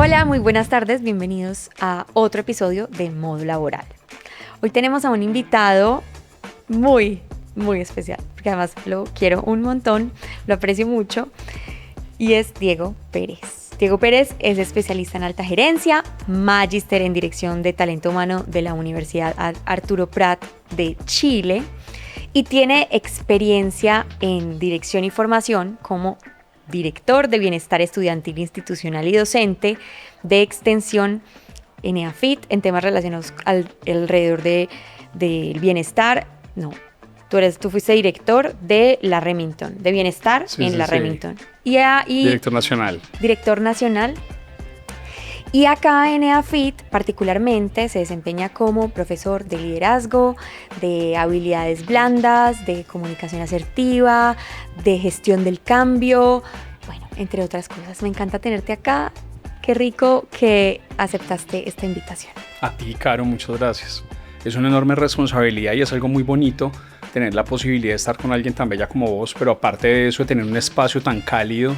Hola, muy buenas tardes, bienvenidos a otro episodio de Modo Laboral. Hoy tenemos a un invitado muy especial, porque además lo quiero un montón, lo aprecio mucho, y es Diego Pérez. Diego Pérez es especialista en alta gerencia, magíster en dirección de talento humano de la Universidad Arturo Prat de Chile y tiene experiencia en dirección y formación como director de bienestar estudiantil, institucional y docente de extensión en EAFIT en temas relacionados alrededor del bienestar. No, tú fuiste director de la Remington, de bienestar en la Remington. Y director nacional. Director nacional. Y acá en EAFIT particularmente se desempeña como profesor de liderazgo, de habilidades blandas, de comunicación asertiva, de gestión del cambio, bueno, entre otras cosas. Me encanta tenerte acá. Qué rico que aceptaste esta invitación. A ti, Caro, muchas gracias. Es una enorme responsabilidad y es algo muy bonito tener la posibilidad de estar con alguien tan bella como vos, pero aparte de eso, de tener un espacio tan cálido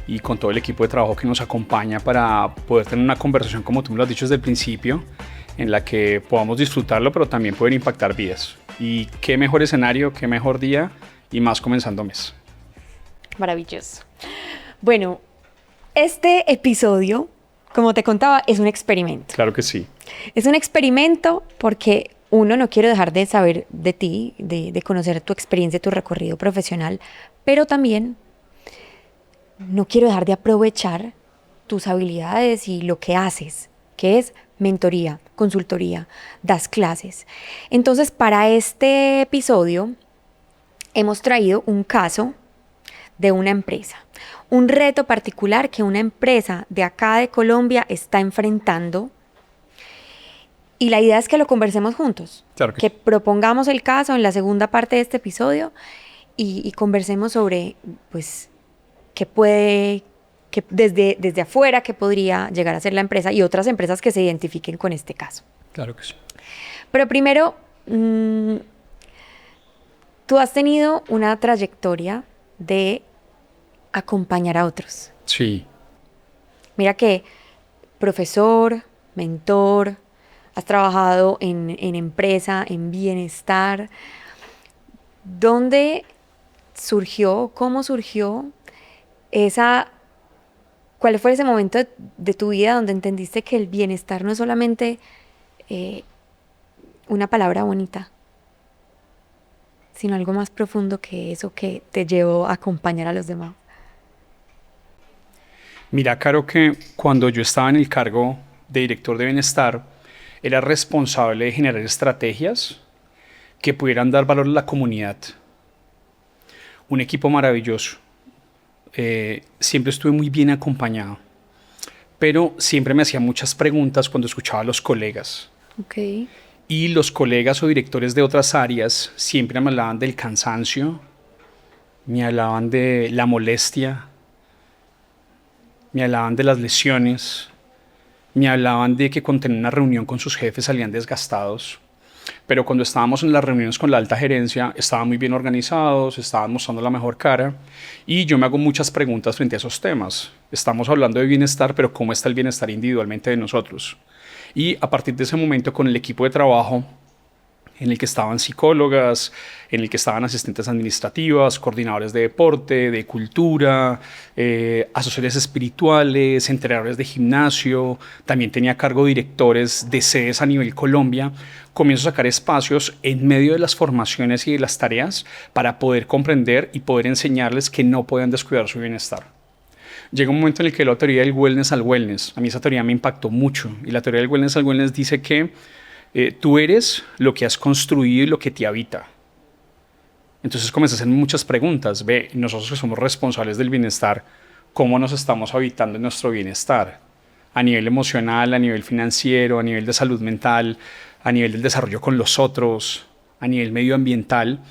y con todo el equipo de trabajo que nos acompaña para poder tener una conversación, como tú me lo has dicho desde el principio, en la que podamos disfrutarlo, pero también poder impactar vidas. Y qué mejor escenario, qué mejor día y más comenzando mes. Maravilloso. Bueno, este episodio, como te contaba, es un experimento. Claro que sí. Es un experimento porque uno, no quiero dejar de saber de ti, de conocer tu experiencia, tu recorrido profesional, pero también no quiero dejar de aprovechar tus habilidades y lo que haces, que es mentoría, consultoría, das clases. Entonces, para este episodio hemos traído un caso de una empresa, un reto particular que una empresa de acá de Colombia está enfrentando. Y la idea es que lo conversemos juntos, claro que propongamos el caso en la segunda parte de este episodio y conversemos sobre, pues, que desde afuera, qué podría llegar a ser la empresa y otras empresas que se identifiquen con este caso. Claro que sí. Pero primero, tú has tenido una trayectoria de acompañar a otros. Sí. Mira que profesor, mentor, has trabajado en empresa, en bienestar. ¿Dónde surgió, cómo surgió cuál fue ese momento de tu vida donde entendiste que el bienestar no es solamente una palabra bonita, sino algo más profundo que eso que te llevó a acompañar a los demás? Mira, Caro, que cuando yo estaba en el cargo de director de bienestar, era responsable de generar estrategias que pudieran dar valor a la comunidad. Un equipo maravilloso. Siempre estuve muy bien acompañado, pero siempre me hacía muchas preguntas cuando escuchaba a los colegas. Okay. Y los colegas o directores de otras áreas siempre me hablaban del cansancio, me hablaban de la molestia, me hablaban de las lesiones, me hablaban de que cuando tenían una reunión con sus jefes salían desgastados. Pero cuando estábamos en las reuniones con la alta gerencia, estaban muy bien organizados, estaban mostrando la mejor cara. Y yo me hago muchas preguntas frente a esos temas. Estamos hablando de bienestar, pero ¿cómo está el bienestar individualmente de nosotros? Y a partir de ese momento, con el equipo de trabajo, en el que estaban psicólogas, en el que estaban asistentes administrativas, coordinadores de deporte, de cultura, asesores espirituales, entrenadores de gimnasio, también tenía a cargo directores de sedes a nivel Colombia. Comienzo a sacar espacios en medio de las formaciones y de las tareas para poder comprender y poder enseñarles que no pueden descuidar su bienestar. Llega un momento en el que la teoría del wellness al wellness, a mí esa teoría me impactó mucho, y la teoría del wellness al wellness dice que tú eres lo que has construido y lo que te habita. Entonces comienzas a hacer muchas preguntas. Ve, nosotros que somos responsables del bienestar, ¿cómo nos estamos habitando en nuestro bienestar? A nivel emocional, a nivel financiero, a nivel de salud mental, a nivel del desarrollo con los otros, a nivel medioambiental.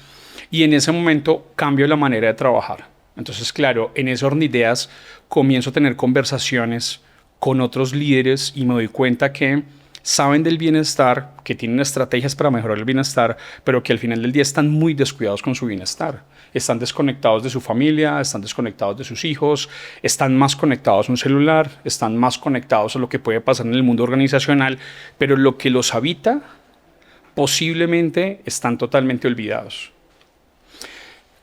Y en ese momento cambio la manera de trabajar. Entonces, claro, en ese orden de ideas comienzo a tener conversaciones con otros líderes y me doy cuenta que saben del bienestar, que tienen estrategias para mejorar el bienestar, pero que al final del día están muy descuidados con su bienestar. están desconectados de su familia, están desconectados de sus hijos, están más conectados a un celular, están más conectados a lo que puede pasar en el mundo organizacional, pero lo que los habita posiblemente están totalmente olvidados.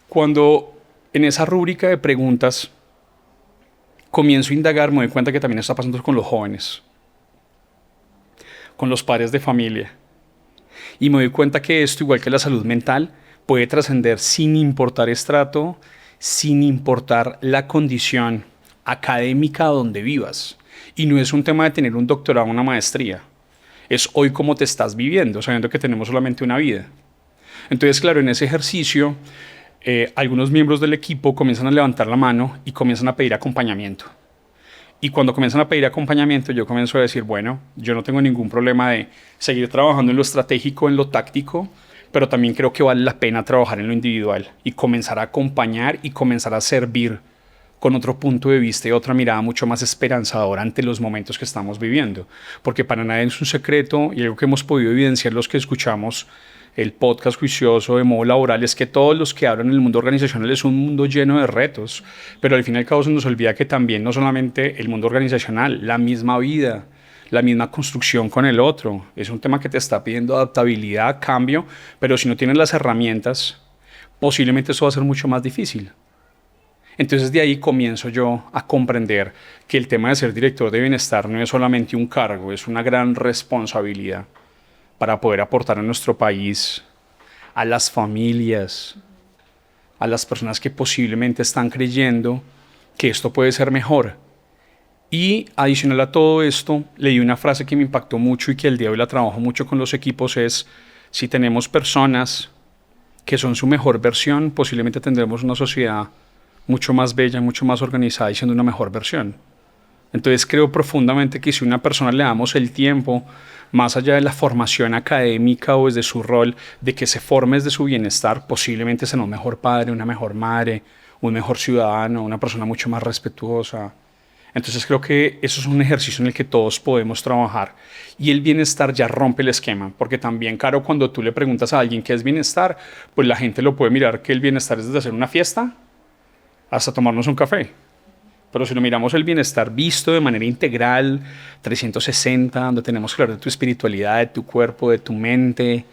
Cuando en esa rúbrica de preguntas comienzo a indagar, me doy cuenta que también está pasando con los jóvenes, con los padres de familia. Y me doy cuenta que esto, igual que la salud mental, puede trascender sin importar estrato, sin importar la condición académica donde vivas. Y no es un tema de tener un doctorado o una maestría. Es hoy cómo te estás viviendo, sabiendo que tenemos solamente una vida. Entonces, claro, en ese ejercicio, algunos miembros del equipo comienzan a levantar la mano y comienzan a pedir acompañamiento. Y cuando comienzan a pedir acompañamiento, yo comienzo a decir, bueno, yo no tengo ningún problema de seguir trabajando en lo estratégico, en lo táctico, pero también creo que vale la pena trabajar en lo individual y comenzar a acompañar y comenzar a servir con otro punto de vista y otra mirada mucho más esperanzadora ante los momentos que estamos viviendo. Porque para nadie es un secreto, y algo que hemos podido evidenciar los que escuchamos el podcast juicioso de Modo Laboral, es que todos los que hablan en el mundo organizacional es un mundo lleno de retos, pero al fin y al cabo se nos olvida que también no solamente el mundo organizacional, la misma vida, la misma construcción con el otro, es un tema que te está pidiendo adaptabilidad, cambio, pero si no tienes las herramientas, posiblemente eso va a ser mucho más difícil. Entonces de ahí comienzo yo a comprender que el tema de ser director de bienestar no es solamente un cargo, es una gran responsabilidad para poder aportar a nuestro país, a las familias, a las personas que posiblemente están creyendo que esto puede ser mejor. Y adicional a todo esto, leí una frase que me impactó mucho y que el día de hoy la trabajo mucho con los equipos, es: si tenemos personas que son su mejor versión, posiblemente tendremos una sociedad mucho más bella, mucho más organizada y siendo una mejor versión. Entonces creo profundamente que si a una persona le damos el tiempo, más allá de la formación académica o desde su rol, de que se forme desde su bienestar, posiblemente será un mejor padre, una mejor madre, un mejor ciudadano, una persona mucho más respetuosa. Entonces creo que eso es un ejercicio en el que todos podemos trabajar. Y el bienestar ya rompe el esquema, porque también, Caro, cuando tú le preguntas a alguien qué es bienestar, pues la gente lo puede mirar que el bienestar es desde hacer una fiesta hasta tomarnos un café. Pero si lo miramos el bienestar visto de manera integral, 360, donde tenemos que hablar de tu espiritualidad, de tu cuerpo, de tu mente,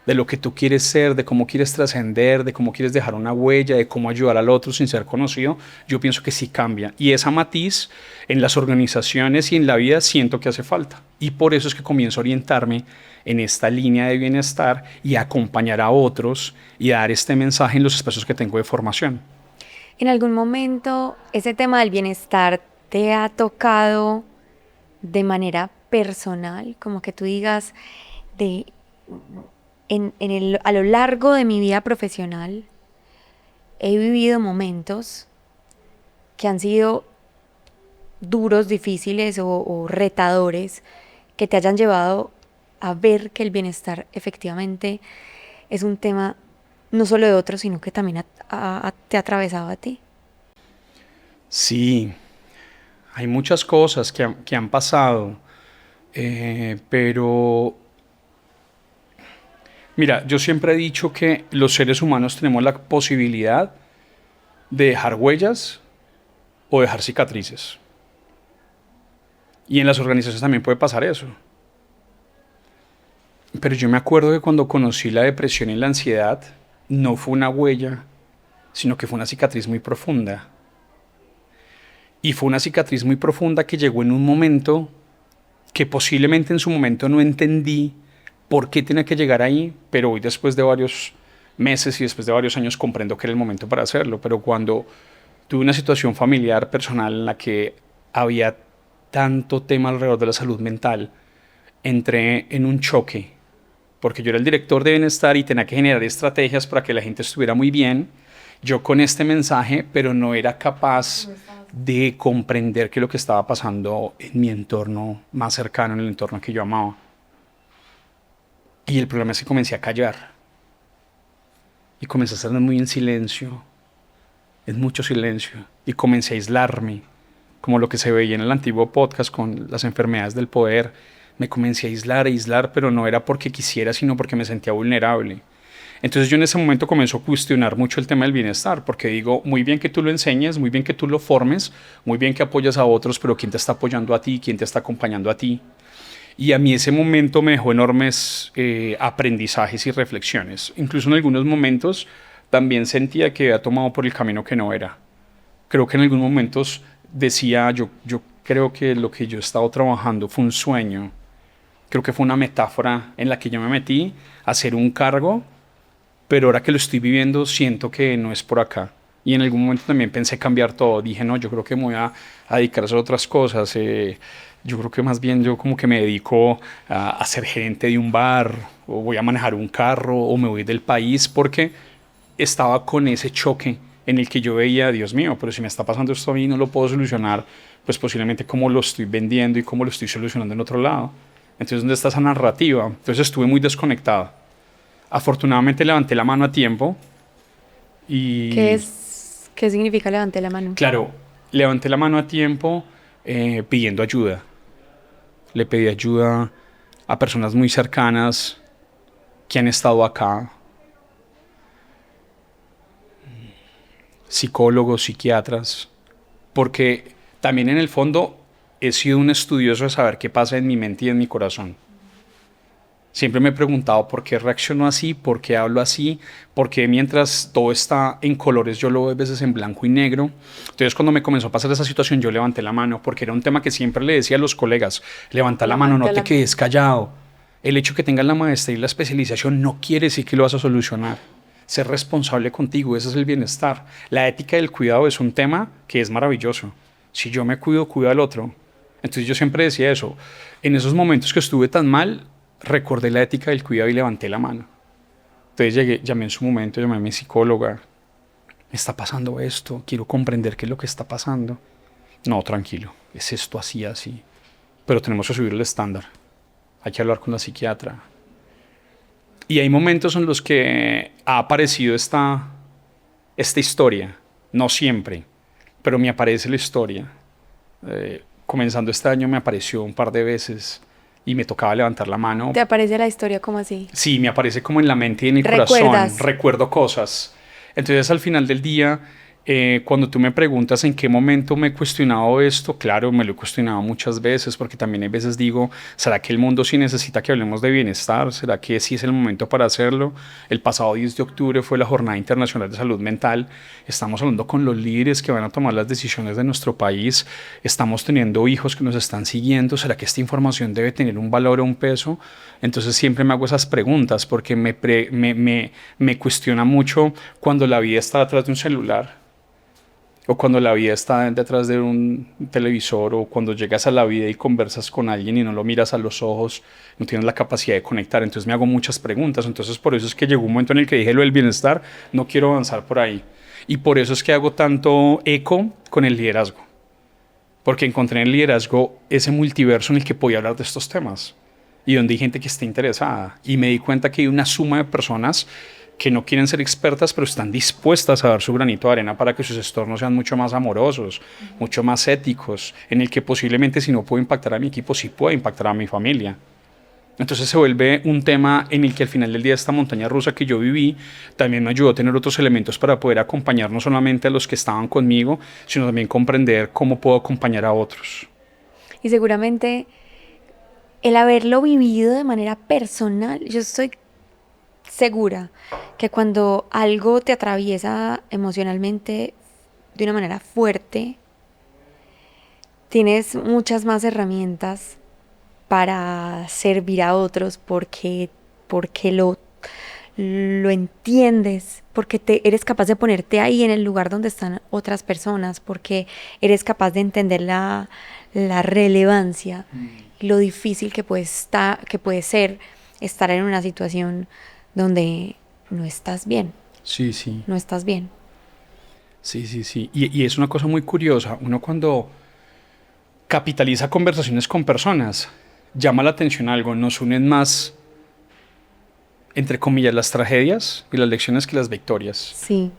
de lo que tú quieres ser, de cómo quieres trascender, de cómo quieres dejar una huella, de cómo ayudar al otro sin ser conocido, yo pienso que sí cambia. Y esa matiz en las organizaciones y en la vida siento que hace falta. Y por eso es que comienzo a orientarme en esta línea de bienestar y a acompañar a otros y a dar este mensaje en los espacios que tengo de formación. ¿En algún momento ese tema del bienestar te ha tocado de manera personal? Como que tú digas, a lo largo de mi vida profesional he vivido momentos que han sido duros, difíciles o retadores, que te hayan llevado a ver que el bienestar efectivamente es un tema no solo de otros, sino que también te ha atravesado a ti. Sí, hay muchas cosas que han pasado, pero mira, yo siempre he dicho que los seres humanos tenemos la posibilidad de dejar huellas o dejar cicatrices. Y en las organizaciones también puede pasar eso. Pero yo me acuerdo que cuando conocí la depresión y la ansiedad, no fue una huella, sino que fue una cicatriz muy profunda. Y fue una cicatriz muy profunda que llegó en un momento que posiblemente en su momento no entendí por qué tenía que llegar ahí, pero hoy después de varios meses y después de varios años comprendo que era el momento para hacerlo. Pero cuando tuve una situación familiar, personal, en la que había tanto tema alrededor de la salud mental, entré en un choque, porque yo era el director de bienestar y tenía que generar estrategias para que la gente estuviera muy bien, yo con este mensaje, pero no era capaz de comprender que lo que estaba pasando en mi entorno más cercano, en el entorno que yo amaba. Y el problema es que comencé a callar. Y comencé a estar muy en silencio, en mucho silencio. Y comencé a aislarme, como lo que se veía en el antiguo podcast con las enfermedades del poder. Me comencé a aislar, pero no era porque quisiera, sino porque me sentía vulnerable. Entonces yo en ese momento comienzo a cuestionar mucho el tema del bienestar, porque digo, muy bien que tú lo enseñes, muy bien que tú lo formes, muy bien que apoyas a otros, pero ¿quién te está apoyando a ti? ¿Quién te está acompañando a ti? Y a mí ese momento me dejó enormes aprendizajes y reflexiones. Incluso en algunos momentos también sentía que había tomado por el camino que no era. Creo que en algunos momentos decía, yo creo que lo que yo he estado trabajando fue un sueño. Creo que fue una metáfora en la que yo me metí a hacer un cargo, pero ahora que lo estoy viviendo siento que no es por acá. Y en algún momento también pensé cambiar todo. Dije, no, yo creo que me voy a dedicar a hacer otras cosas. Yo creo que más bien yo como que me dedico a ser gerente de un bar, o voy a manejar un carro, o me voy del país, porque estaba con ese choque en el que yo veía, Dios mío, pero si me está pasando esto a mí no lo puedo solucionar, pues posiblemente cómo lo estoy vendiendo y cómo lo estoy solucionando en otro lado. Entonces, ¿dónde está esa narrativa? Entonces estuve muy desconectado. Afortunadamente levanté la mano a tiempo y... ¿Qué significa levanté la mano? Claro, levanté la mano a tiempo pidiendo ayuda. Le pedí ayuda a personas muy cercanas que han estado acá, psicólogos, psiquiatras, porque también en el fondo he sido un estudioso de saber qué pasa en mi mente y en mi corazón. Siempre me he preguntado por qué reacciono así, por qué hablo así, por qué mientras todo está en colores yo lo veo a veces en blanco y negro. Entonces cuando me comenzó a pasar esa situación yo levanté la mano, porque era un tema que siempre le decía a los colegas, levanta la mano, no te quedes callado. El hecho que tengas la maestría y la especialización no quiere decir que lo vas a solucionar. Ser responsable contigo, ese es el bienestar. La ética del cuidado es un tema que es maravilloso. Si yo me cuido, cuido al otro. Entonces yo siempre decía eso. En esos momentos que estuve tan mal, recordé la ética del cuidado y levanté la mano. Entonces llamé en su momento, llamé a mi psicóloga. Me está pasando esto, quiero comprender qué es lo que está pasando. No, tranquilo, es esto así, así. Pero tenemos que subir el estándar. Hay que hablar con la psiquiatra. Y hay momentos en los que ha aparecido esta historia. No siempre, pero me aparece la historia. Comenzando este año me apareció un par de veces y me tocaba levantar la mano. ¿Te aparece la historia como así? Sí, me aparece como en la mente y en el corazón. Recuerdo cosas. Entonces al final del día, cuando tú me preguntas en qué momento me he cuestionado esto, claro, me lo he cuestionado muchas veces, porque también hay veces digo, ¿será que el mundo sí necesita que hablemos de bienestar? ¿Será que sí es el momento para hacerlo? El pasado 10 de octubre fue la Jornada Internacional de Salud Mental. Estamos hablando con los líderes que van a tomar las decisiones de nuestro país. Estamos teniendo hijos que nos están siguiendo. ¿Será que esta información debe tener un valor o un peso? Entonces siempre me hago esas preguntas, porque me cuestiona mucho cuando la vida está detrás de un celular, o cuando la vida está detrás de un televisor, o cuando llegas a la vida y conversas con alguien y no lo miras a los ojos, no tienes la capacidad de conectar. Entonces me hago muchas preguntas. Entonces por eso es que llegó un momento en el que dije lo del bienestar, no quiero avanzar por ahí. Y por eso es que hago tanto eco con el liderazgo, porque encontré en el liderazgo ese multiverso en el que podía hablar de estos temas y donde hay gente que está interesada. Y me di cuenta que hay una suma de personas que no quieren ser expertas, pero están dispuestas a dar su granito de arena para que sus entornos sean mucho más amorosos, mucho más éticos, en el que posiblemente si no puedo impactar a mi equipo, sí puedo impactar a mi familia. Entonces se vuelve un tema en el que al final del día esta montaña rusa que yo viví también me ayudó a tener otros elementos para poder acompañar no solamente a los que estaban conmigo, sino también comprender cómo puedo acompañar a otros. Y seguramente el haberlo vivido de manera personal, yo estoy segura que cuando algo te atraviesa emocionalmente de una manera fuerte, tienes muchas más herramientas para servir a otros porque lo entiendes, porque eres capaz de ponerte ahí en el lugar donde están otras personas, porque eres capaz de entender la relevancia, lo difícil que puede ser estar en una situación donde no estás bien. Sí, sí. No estás bien. Sí, sí, sí. Y es una cosa muy curiosa. Uno cuando capitaliza conversaciones con personas, llama la atención algo, nos unen más, entre comillas, las tragedias y las lecciones que las victorias. Sí.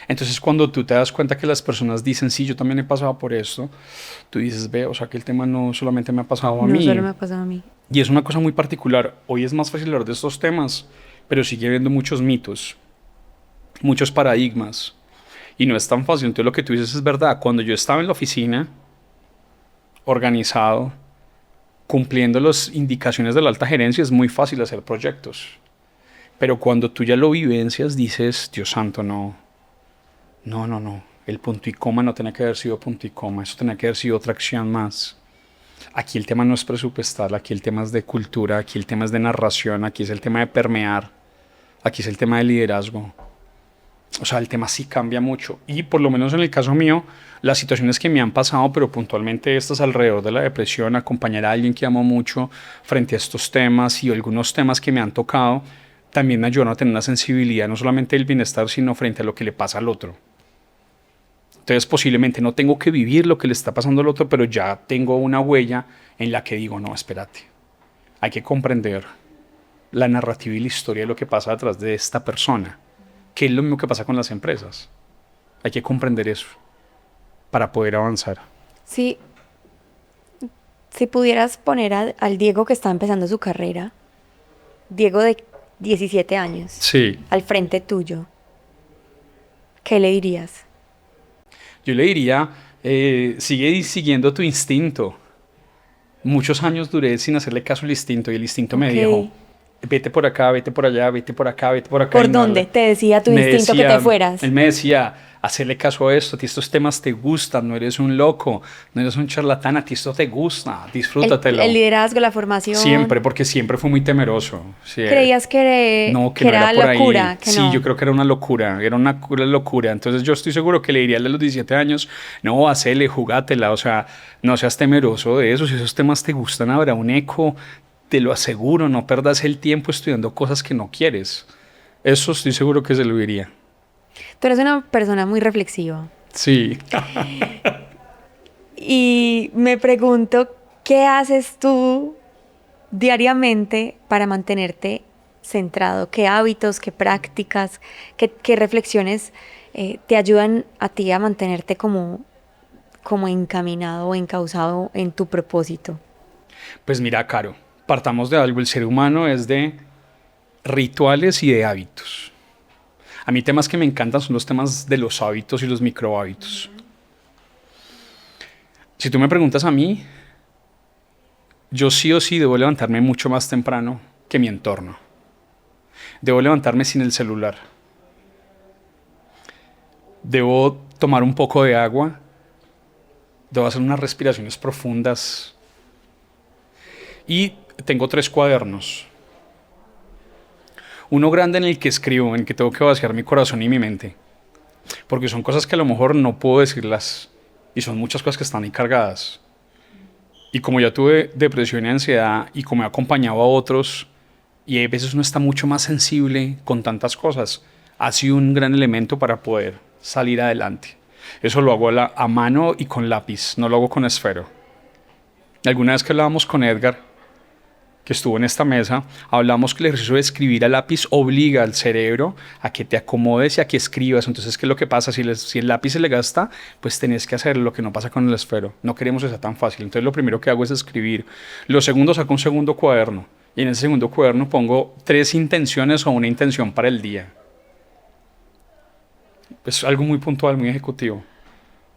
Entonces cuando tú te das cuenta que las personas dicen, sí, yo también he pasado por esto, tú dices, ve, o sea que el tema no solamente me ha pasado a mí. No solo me ha pasado a mí. Y es una cosa muy particular. Hoy es más fácil hablar de estos temas pero sigue habiendo muchos mitos, muchos paradigmas, y no es tan fácil. Entonces lo que tú dices es verdad. Cuando yo estaba en la oficina, organizado, cumpliendo las indicaciones de la alta gerencia, es muy fácil hacer proyectos. Pero cuando tú ya lo vivencias, dices, Dios santo, no. El punto y coma no tenía que haber sido punto y coma, eso tenía que haber sido otra acción más. Aquí el tema no es presupuestal, aquí el tema es de cultura, aquí el tema es de narración, aquí es el tema de permear, aquí es el tema de liderazgo. O sea, el tema sí cambia mucho. Y por lo menos en el caso mío, las situaciones que me han pasado, pero puntualmente estas alrededor de la depresión, acompañar a alguien que amo mucho frente a estos temas y algunos temas que me han tocado, también me ayudan a tener una sensibilidad, no solamente del bienestar, sino frente a lo que le pasa al otro. Entonces posiblemente no tengo que vivir lo que le está pasando al otro, pero ya tengo una huella en la que digo, no, espérate, hay que comprender la narrativa y la historia de lo que pasa detrás de esta persona, que es lo mismo que pasa con las empresas. Hay que comprender eso para poder avanzar. Sí, si pudieras poner al Diego que está empezando su carrera, Diego de 17 años, Sí. al frente tuyo, ¿qué le dirías? Yo le diría, sigue siguiendo tu instinto. Muchos años duré sin hacerle caso al instinto y el instinto me dijo, vete por acá, vete por allá, vete por acá, vete por acá. ¿Por dónde? Te decía tu instinto que te fueras. Él me decía, hacerle caso a esto, a ti estos temas te gustan, no eres un loco, no eres un charlatán, a ti esto te gusta, disfrútatelo. El liderazgo, la formación. Siempre, porque siempre fue muy temeroso. Sí, ¿Creías que no era locura? Sí, yo creo que era una locura, locura. Entonces yo estoy seguro que le diría al de los 17 años, no, hacele, jugátela, o sea, no seas temeroso de eso, si esos temas te gustan habrá un eco, te lo aseguro, no perdas el tiempo estudiando cosas que no quieres. Eso estoy seguro que se lo diría. Tú eres una persona muy reflexiva. Sí. Y me pregunto, ¿qué haces tú diariamente para mantenerte centrado? ¿Qué hábitos, qué prácticas, qué reflexiones te ayudan a ti a mantenerte como encaminado o encauzado en tu propósito? Pues mira, Caro, partamos de algo. El ser humano es de rituales y de hábitos. A mí temas que me encantan son los temas de los hábitos y los microhábitos. Si tú me preguntas a mí, yo sí o sí debo levantarme mucho más temprano que mi entorno. Debo levantarme sin el celular. Debo tomar un poco de agua. Debo hacer unas respiraciones profundas. Y tengo 3 cuadernos. Uno grande en el que escribo, en el que tengo que vaciar mi corazón y mi mente. Porque son cosas que a lo mejor no puedo decirlas. Y son muchas cosas que están ahí cargadas. Y como ya tuve depresión y ansiedad, y como he acompañado a otros, y a veces uno está mucho más sensible con tantas cosas, ha sido un gran elemento para poder salir adelante. Eso lo hago a mano y con lápiz, no lo hago con esfero. Alguna vez que hablábamos con Edgar, que estuvo en esta mesa, hablamos que el ejercicio de escribir a lápiz obliga al cerebro a que te acomodes y a que escribas. Entonces, ¿qué es lo que pasa? Si el lápiz se le gasta, pues tenés que hacer lo que no pasa con el esfero. No queremos que sea tan fácil. Entonces, lo primero que hago es escribir. Lo segundo, saco un segundo cuaderno. Y en ese segundo cuaderno pongo 3 intenciones o una intención para el día. Es algo muy puntual, muy ejecutivo.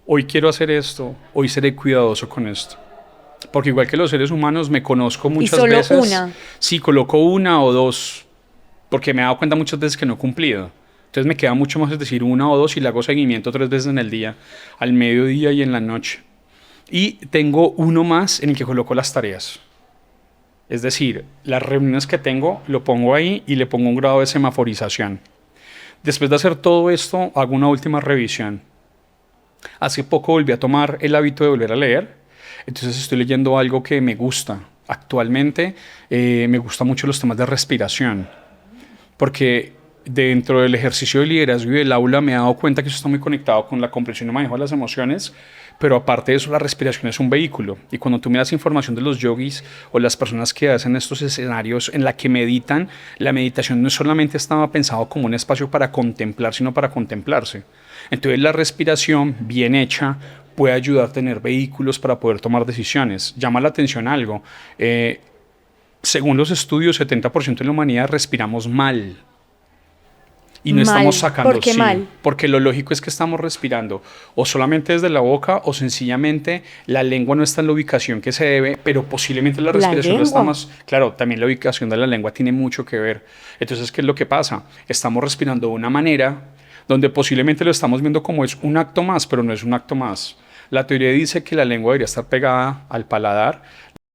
Hoy quiero hacer esto, hoy seré cuidadoso con esto. Porque igual que los seres humanos me conozco muchas veces. ¿Y solo una? Sí, coloco 1 o 2, porque me he dado cuenta muchas veces que no he cumplido. Entonces me queda mucho más es decir 1 o 2 y le hago seguimiento 3 veces en el día, al mediodía y en la noche. Y tengo 1 más en el que coloco las tareas. Es decir, las reuniones que tengo lo pongo ahí y le pongo un grado de semaforización. Después de hacer todo esto, hago una última revisión. Hace poco volví a tomar el hábito de volver a leer. Entonces estoy leyendo algo que me gusta. Actualmente me gustan mucho los temas de respiración, porque dentro del ejercicio de liderazgo y del aula me he dado cuenta que eso está muy conectado con la comprensión y manejo de las emociones, pero aparte de eso la respiración es un vehículo. Y cuando tú miras información de los yogis o las personas que hacen estos escenarios en la que meditan, la meditación no solamente estaba pensado como un espacio para contemplar, sino para contemplarse. Entonces la respiración bien hecha puede ayudar a tener vehículos para poder tomar decisiones. Llama la atención algo. según los estudios, 70% de la humanidad respiramos mal. Y no Mal. estamos sacando, ¿Por qué sí, mal? porque lo lógico es que estamos respirando o solamente desde la boca o sencillamente la lengua no está en la ubicación que se debe, pero posiblemente la La respiración no está lengua. más. Claro, también la ubicación de la lengua tiene mucho que ver. Entonces, ¿qué es lo que pasa? Estamos respirando de una manera donde posiblemente lo estamos viendo como es un acto más, pero no es un acto más. La teoría dice que la lengua debería estar pegada al paladar,